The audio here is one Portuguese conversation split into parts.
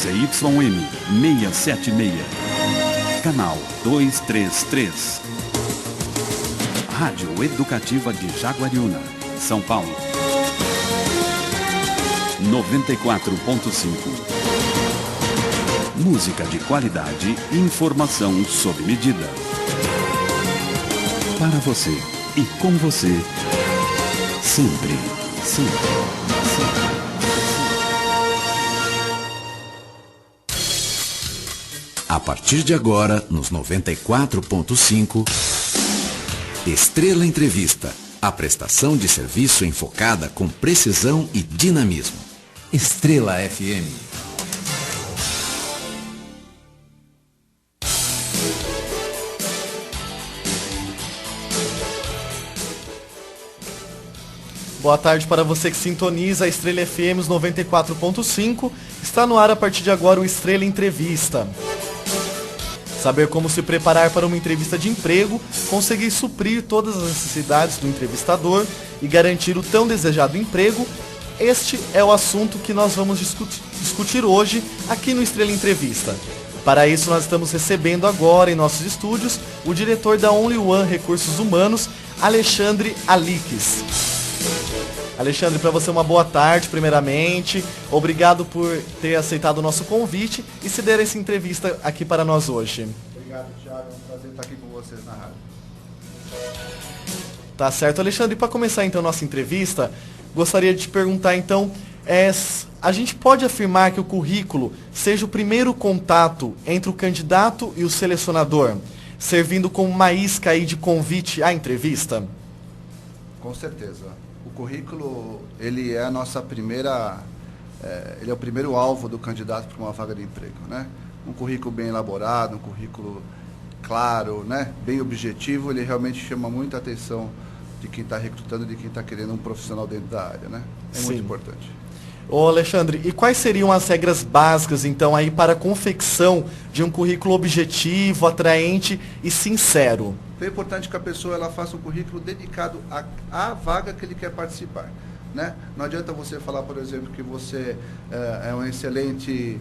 ZYM 676, canal 233. Rádio Educativa de Jaguariúna, São Paulo. 94.5. Música de qualidade e informação sob medida. Para você e com você, sempre, sempre, sempre. A partir de agora, nos 94.5, Estrela Entrevista. A prestação de serviço enfocada com precisão e dinamismo. Estrela FM. Boa tarde para você que sintoniza a Estrela FM 94.5. Está no ar a partir de agora o Estrela Entrevista. Saber como se preparar para uma entrevista de emprego, conseguir suprir todas as necessidades do entrevistador e garantir o tão desejado emprego, este é o assunto que nós vamos discutir hoje aqui no Estrela Entrevista. Para isso nós estamos recebendo agora em nossos estúdios o diretor da Only One Recursos Humanos, Alexandre Alix. Alexandre, para você uma boa tarde, primeiramente. Obrigado por ter aceitado o nosso convite e se der essa entrevista aqui para nós hoje. Obrigado, Thiago. É um prazer estar aqui com vocês na rádio. Tá certo. Alexandre, para começar então a nossa entrevista, gostaria de te perguntar então, a gente pode afirmar que o currículo seja o primeiro contato entre o candidato e o selecionador, servindo como uma isca aí de convite à entrevista? Com certeza. O currículo, ele é a nossa primeira, ele é o primeiro alvo do candidato para uma vaga de emprego, né? Um currículo bem elaborado, um currículo claro, né? Bem objetivo, ele realmente chama muita atenção de quem está recrutando, de quem está querendo um profissional dentro da área, né? É muito importante. Ô Alexandre, e quais seriam as regras básicas, então, aí para a confecção de um currículo objetivo, atraente e sincero? É importante que a pessoa ela faça um currículo dedicado à vaga que ele quer participar, né? Não adianta você falar, por exemplo, que você é um excelente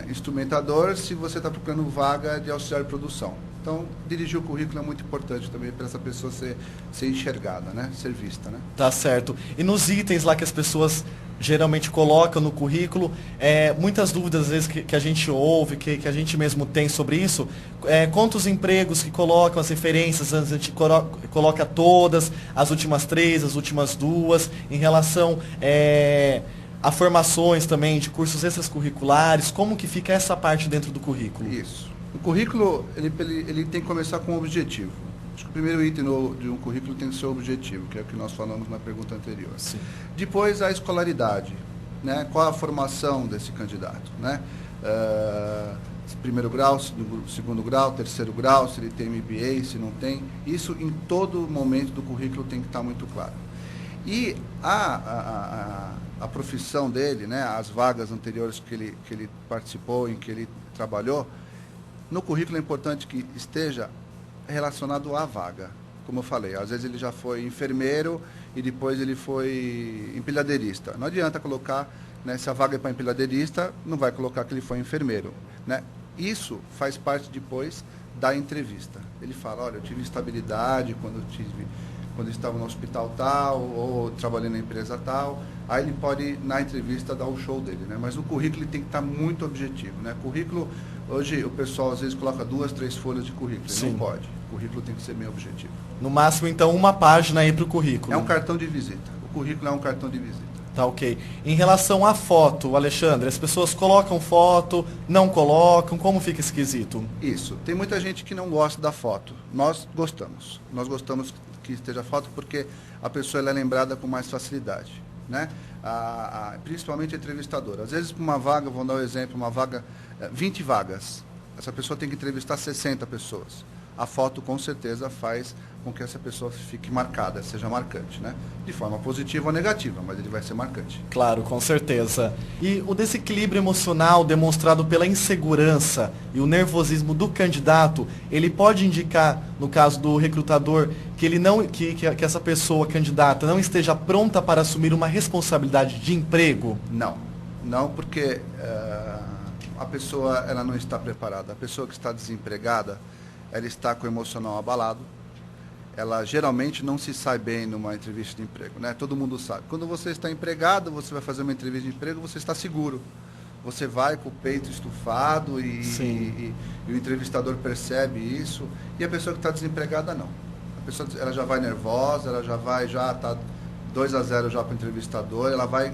instrumentador se você está procurando vaga de auxiliar de produção. Então, dirigir o currículo é muito importante também para essa pessoa ser enxergada, né? Ser vista, né? Tá certo. E nos itens lá que as pessoas geralmente colocam no currículo, muitas dúvidas às vezes que a gente ouve, que a gente mesmo tem sobre isso, quantos empregos que colocam, as referências, a gente coloca todas, as últimas 3, as últimas 2, em relação a formações também de cursos extracurriculares, como que fica essa parte dentro do currículo? Isso. O currículo, ele tem que começar com um objetivo. Acho que o primeiro item de um currículo tem que ser o objetivo, que é o que nós falamos na pergunta anterior. Sim. Depois, a escolaridade, né? Qual a formação desse candidato, né? Primeiro grau, segundo grau, terceiro grau, se ele tem MBA, se não tem. Isso, em todo momento do currículo, tem que estar muito claro. E a profissão dele, né? As vagas anteriores que ele participou, em que ele trabalhou, no currículo é importante que esteja relacionado à vaga. Como eu falei, às vezes ele já foi enfermeiro e depois ele foi empilhadeirista. Não adianta colocar, né, se a vaga é para empilhadeirista, não vai colocar que ele foi enfermeiro, né? Isso faz parte depois da entrevista. Ele fala, olha, eu tive estabilidade quando eu estava no hospital tal, ou trabalhei na empresa tal. Aí ele pode, na entrevista, dar o show dele, né? Mas o currículo ele tem que estar muito objetivo, né? Currículo, hoje o pessoal às vezes coloca 2, 3 folhas de currículo. Sim. Não pode. O currículo tem que ser bem objetivo. No máximo, então, uma página aí para o currículo. É um cartão de visita. O currículo é um cartão de visita. Tá, ok. Em relação à foto, Alexandre, as pessoas colocam foto, não colocam, como fica esquisito? Isso. Tem muita gente que não gosta da foto. Nós gostamos. Nós gostamos que esteja foto porque a pessoa ela é lembrada com mais facilidade, né? Principalmente a entrevistadora. Às vezes, para uma vaga, vou dar um exemplo, uma vaga, 20 vagas. Essa pessoa tem que entrevistar 60 pessoas. A foto, com certeza, faz com que essa pessoa fique marcada, seja marcante, né? De forma positiva ou negativa, mas ele vai ser marcante. Claro, com certeza. E o desequilíbrio emocional demonstrado pela insegurança e o nervosismo do candidato, ele pode indicar, no caso do recrutador, que ele não, que essa pessoa candidata não esteja pronta para assumir uma responsabilidade de emprego? Não, porque a pessoa ela não está preparada. A pessoa que está desempregada, ela está com o emocional abalado. Ela geralmente não se sai bem numa entrevista de emprego, né? Todo mundo sabe. Quando você está empregado, você vai fazer uma entrevista de emprego, você está seguro. Você vai com o peito estufado e o entrevistador percebe isso. E a pessoa que está desempregada, não. A pessoa ela já vai nervosa, ela já está 2-0 já para o entrevistador, ela vai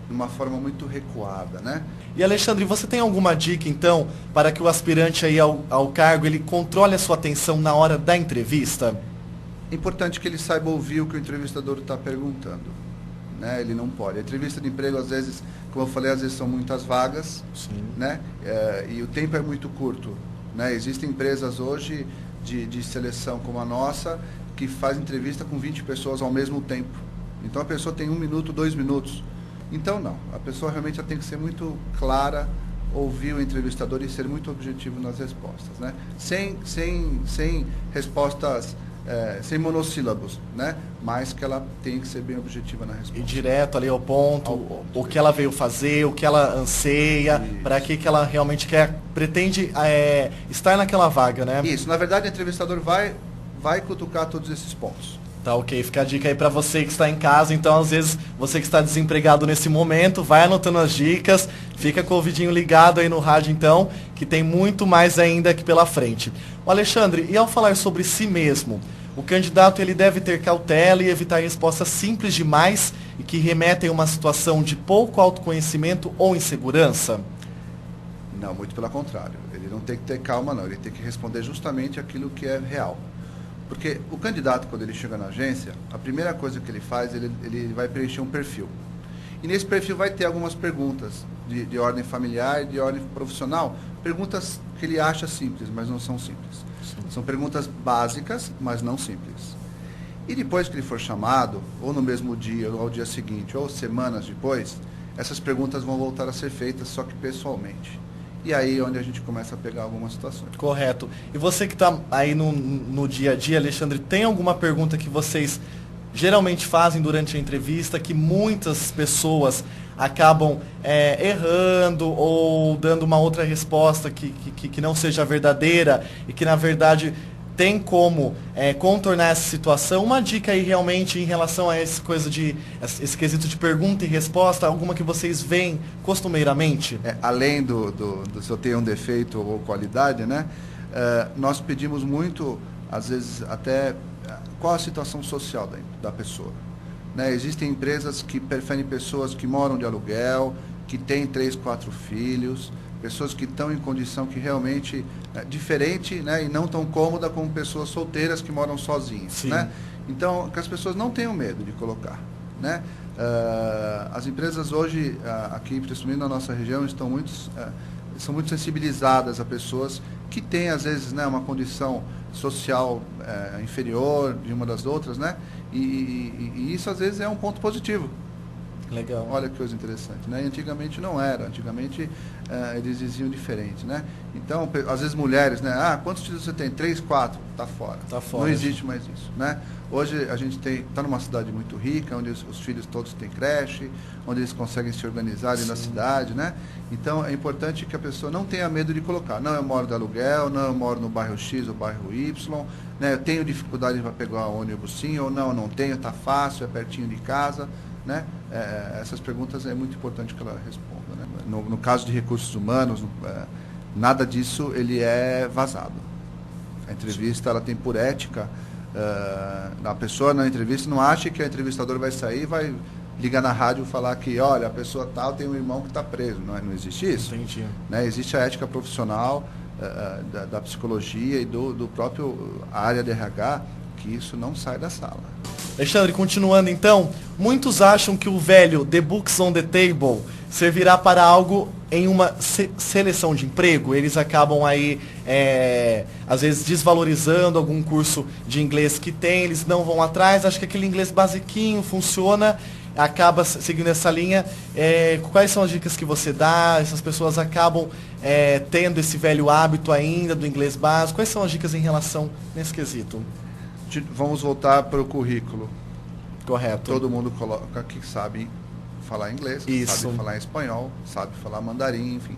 de uma forma muito recuada, né? E Alexandre, você tem alguma dica, então, para que o aspirante aí ao cargo, ele controle a sua atenção na hora da entrevista? É importante que ele saiba ouvir o que o entrevistador está perguntando, né? Ele não pode. A entrevista de emprego, às vezes, como eu falei, às vezes são muitas vagas, né? E o tempo é muito curto, né? Existem empresas hoje de seleção como a nossa, que faz entrevista com 20 pessoas ao mesmo tempo. Então a pessoa tem 1 minuto, 2 minutos. Então não, a pessoa realmente tem que ser muito clara, ouvir o entrevistador e ser muito objetivo nas respostas, né? Sem respostas, sem monossílabos, né? Mas que ela tem que ser bem objetiva na resposta. E direto ali ao ponto, o que ela veio fazer, o que ela anseia, para que ela realmente pretende estar naquela vaga, né? Isso, na verdade o entrevistador vai cutucar todos esses pontos. Tá, ok. Fica a dica aí para você que está em casa. Então, às vezes, você que está desempregado nesse momento, vai anotando as dicas, fica com o ouvidinho ligado aí no rádio, então, que tem muito mais ainda aqui pela frente. O Alexandre, e ao falar sobre si mesmo, o candidato ele deve ter cautela e evitar respostas simples demais e que remetem a uma situação de pouco autoconhecimento ou insegurança? Não, muito pelo contrário. Ele não tem que ter calma, não. Ele tem que responder justamente aquilo que é real. Porque o candidato, quando ele chega na agência, a primeira coisa que ele faz, ele vai preencher um perfil. E nesse perfil vai ter algumas perguntas de ordem familiar e de ordem profissional. Perguntas que ele acha simples, mas não são simples. Sim. São perguntas básicas, mas não simples. E depois que ele for chamado, ou no mesmo dia, ou ao dia seguinte, ou semanas depois, essas perguntas vão voltar a ser feitas, só que pessoalmente. E aí é onde a gente começa a pegar algumas situações. Correto. E você que está aí no dia a dia, Alexandre, tem alguma pergunta que vocês geralmente fazem durante a entrevista que muitas pessoas acabam errando ou dando uma outra resposta que não seja verdadeira e que na verdade tem como contornar essa situação? Uma dica aí realmente em relação a esse quesito de pergunta e resposta, alguma que vocês veem costumeiramente? Além do se eu tenho um defeito ou qualidade, né? Nós pedimos muito, às vezes até, qual a situação social da pessoa. Né? Existem empresas que preferem pessoas que moram de aluguel, que têm 3, 4 filhos, pessoas que estão em condição que realmente é diferente, né, e não tão cômoda como pessoas solteiras que moram sozinhas, né? Então, que as pessoas não tenham medo de colocar, né? As empresas hoje, aqui, principalmente na nossa região, são muito sensibilizadas a pessoas que têm, às vezes, né, uma condição social inferior de uma das outras, né? E isso, às vezes, é um ponto positivo. Legal. Olha que coisa interessante, né? Antigamente não era, antigamente eles diziam diferente, né? Então, às vezes mulheres, né? Quantos filhos você tem? 3, 4, tá fora. Tá fora. Não existe mais isso, né? Hoje a gente está numa cidade muito rica, onde os filhos todos têm creche, onde eles conseguem se organizar na cidade, né? Então é importante que a pessoa não tenha medo de colocar. Não, eu moro de aluguel, não, eu moro no bairro X ou bairro Y, né? Eu tenho dificuldade para pegar o ônibus sim, ou não tenho, tá fácil, é pertinho de casa. Né? Essas perguntas é muito importante que ela responda. Né? No caso de recursos humanos, nada disso ele é vazado. A entrevista ela tem por ética, a pessoa na entrevista não acha que o entrevistador vai sair e vai ligar na rádio e falar que, olha, a pessoa tal tem um irmão que está preso. Não existe isso. Entendi. Né? Existe a ética profissional da psicologia e do próprio área de RH, que isso não sai da sala. Alexandre, continuando então, muitos acham que o velho The Books on the Table servirá para algo em uma seleção de emprego. Eles acabam aí, às vezes, desvalorizando algum curso de inglês que tem, eles não vão atrás, acham que aquele inglês basiquinho funciona, acaba seguindo essa linha. Quais são as dicas que você dá? Essas pessoas acabam tendo esse velho hábito ainda do inglês básico. Quais são as dicas em relação nesse quesito? Vamos voltar para o currículo. Correto. Todo mundo coloca que sabe falar inglês, Isso. sabe falar espanhol, sabe falar mandarim, enfim.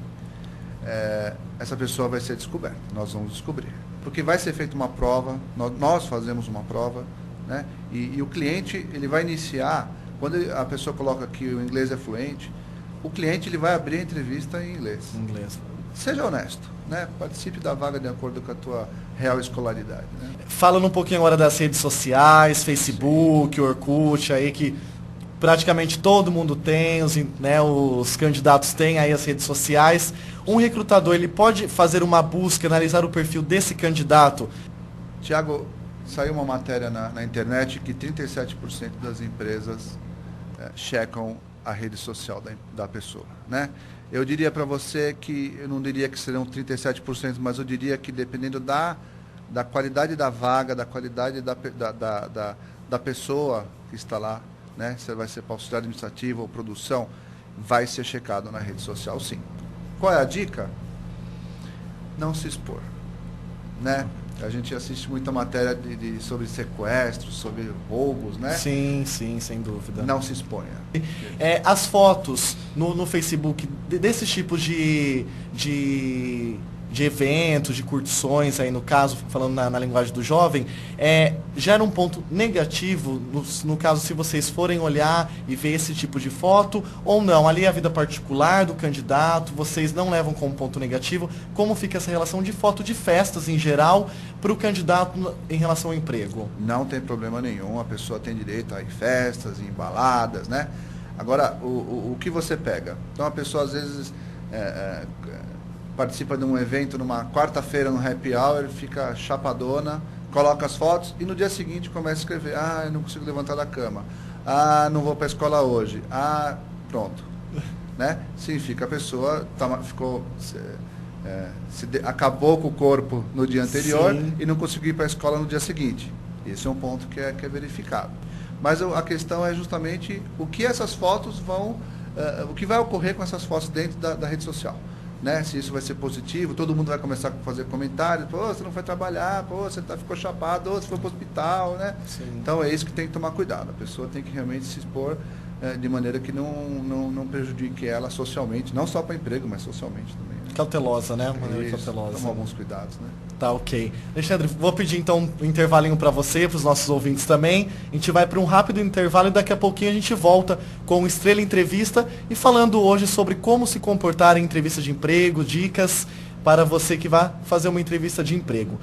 essa pessoa vai ser descoberta. Nós vamos descobrir. Porque vai ser feita uma prova, nós fazemos uma prova, né? E o cliente, ele vai iniciar, quando a pessoa coloca que o inglês é fluente, o cliente ele vai abrir a entrevista em inglês. Seja honesto, né? Participe da vaga de acordo com a tua real escolaridade, né? Falando um pouquinho agora das redes sociais, Facebook, Orkut, aí que praticamente todo mundo tem, os candidatos têm aí as redes sociais. Um recrutador, ele pode fazer uma busca, analisar o perfil desse candidato? Tiago, saiu uma matéria na internet que 37% das empresas checam a rede social da pessoa, né? Eu diria para você que, eu não diria que serão 37%, mas eu diria que dependendo da qualidade da vaga, da qualidade da pessoa que está lá, né? Se vai ser para auxiliar administrativo ou produção, vai ser checado na rede social, sim. Qual é a dica? Não se expor, né? A gente assiste muita matéria sobre sequestros, sobre roubos, né? Sim, sem dúvida. Não se exponha. As fotos no Facebook desses tipos de eventos, de curtições, aí no caso, falando na linguagem do jovem, gera um ponto negativo, no caso, se vocês forem olhar e ver esse tipo de foto, ou não? Ali é a vida particular do candidato, vocês não levam como ponto negativo. Como fica essa relação de foto de festas em geral para o candidato em relação ao emprego? Não tem problema nenhum, a pessoa tem direito a ir em festas, em baladas, né? Agora, o que você pega? Então, a pessoa às vezes participa de um evento numa quarta-feira no happy hour, fica chapadona, coloca as fotos e no dia seguinte começa a escrever: ah, eu não consigo levantar da cama, ah, não vou para a escola hoje, ah, pronto, né? Significa a pessoa acabou com o corpo no dia anterior. Sim. E não conseguiu ir para a escola no dia seguinte. Esse é um ponto que é verificado. Mas a questão é justamente o que essas fotos o que vai ocorrer com essas fotos dentro da rede social. Né? Se isso vai ser positivo, todo mundo vai começar a fazer comentários: pô, você não foi trabalhar, pô, você ficou chapado, ou você foi para o hospital, né? Sim. Então é isso que tem que tomar cuidado. A pessoa tem que realmente se expor de maneira que não prejudique ela socialmente, não só para emprego, mas socialmente também. Né? Cautelosa, né? Cautelosa. Toma alguns cuidados, né? Tá, ok. Alexandre, vou pedir então um intervalinho para você, para os nossos ouvintes também. A gente vai para um rápido intervalo e daqui a pouquinho a gente volta com o Estrela Entrevista e falando hoje sobre como se comportar em entrevista de emprego, dicas para você que vai fazer uma entrevista de emprego.